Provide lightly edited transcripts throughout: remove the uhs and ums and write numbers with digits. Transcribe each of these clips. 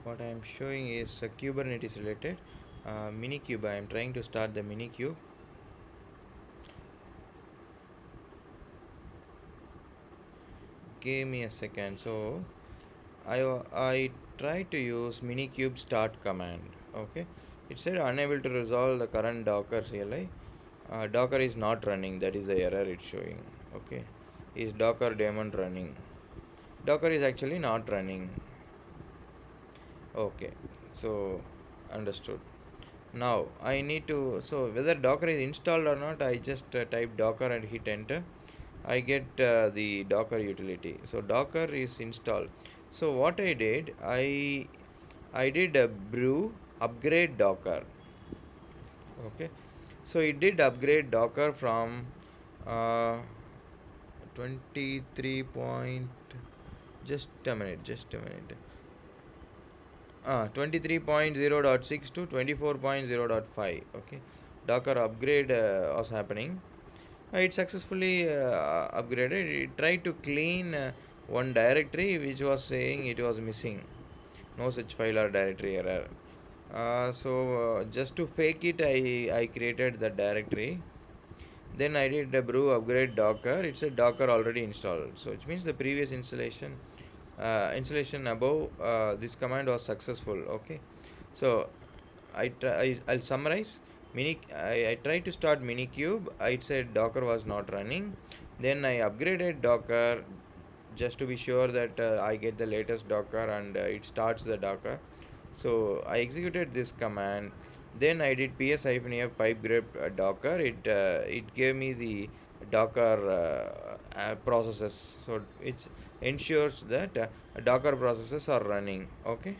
What I am showing is Kubernetes related minikube. I am trying to start the minikube. Give me a second. So I tried to use minikube start command. Okay, it said unable to resolve the current Docker CLI. Docker is not running. That is the error it's showing. Okay, is Docker daemon running? Docker is actually not running. Okay, so understood. Now I need to, so whether Docker is installed or not, I just type Docker and hit enter. I get the Docker utility. So Docker is installed. So what I did a brew upgrade Docker. Okay, so it did upgrade Docker from uh, 23 point. Just a minute. 23.0.6 to 24.0.5. Okay, Docker upgrade was happening. It successfully upgraded. It tried to clean one directory which was saying it was missing. No such file or directory error. So just to fake it, I created the directory. Then I did the brew upgrade Docker. It said Docker already installed. So it means the previous installation above this command was successful. Okay, so I'll summarize. I tried to start minikube. I said Docker was not running. Then I upgraded Docker just to be sure that I get the latest Docker and it starts the Docker. So I executed this command. Then I did ps-f pipe grep Docker. It gave me the Docker processes. So it ensures that Docker processes are running. Okay.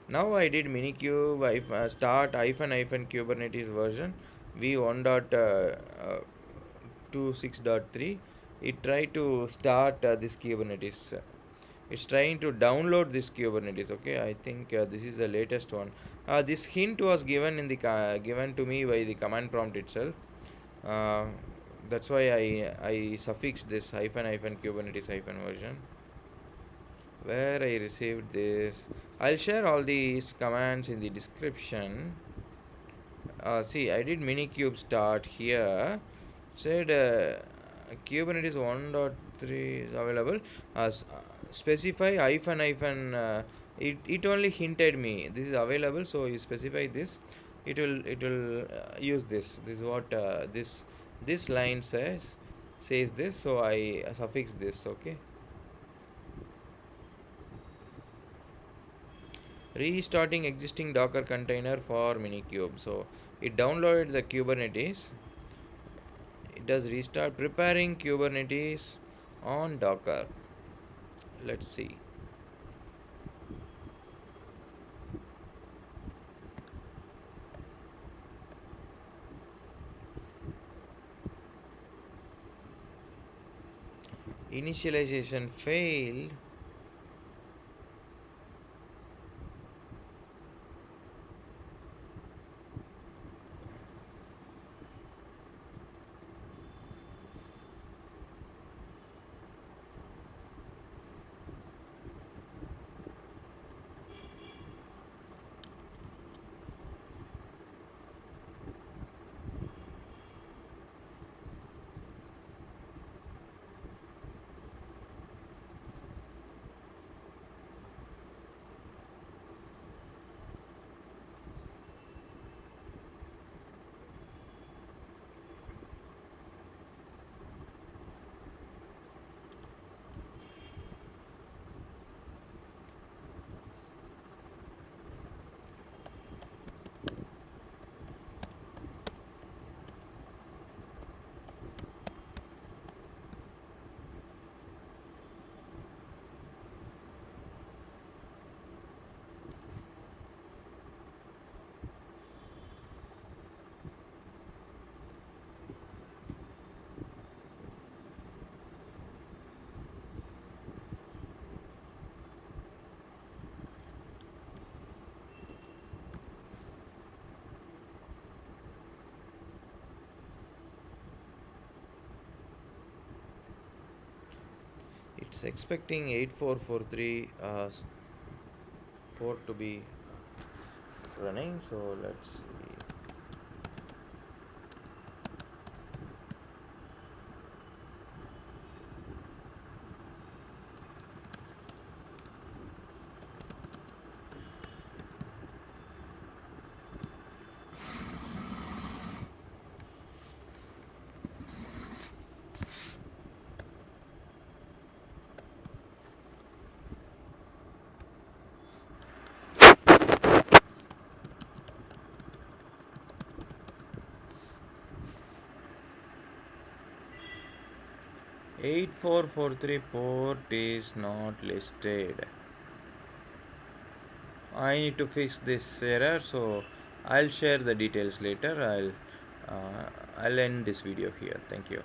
Now I did minikube start hyphen Kubernetes version v1.26.3. It tried to start this Kubernetes. It's trying to download this Kubernetes. Okay, I think this is the latest one. This hint was given to me by the command prompt itself. Uh, that's why I suffixed this hyphen Kubernetes hyphen version where I received this. I'll share all these commands in the description. See, I did minikube start here. Said Kubernetes 1.3 is available. Specify hyphen. It only hinted me this is available, so you specify this. It will use this. This is what this line says this. So I suffix this. Okay. Restarting existing Docker container for minikube. So it downloaded the Kubernetes. It does restart. Preparing Kubernetes on Docker. Let's see. Initialization failed. It's expecting 8443. port to be running. So let's see. 8443 port is not listed. I need to fix this error, so I'll share the details later. I'll end this video here. Thank you.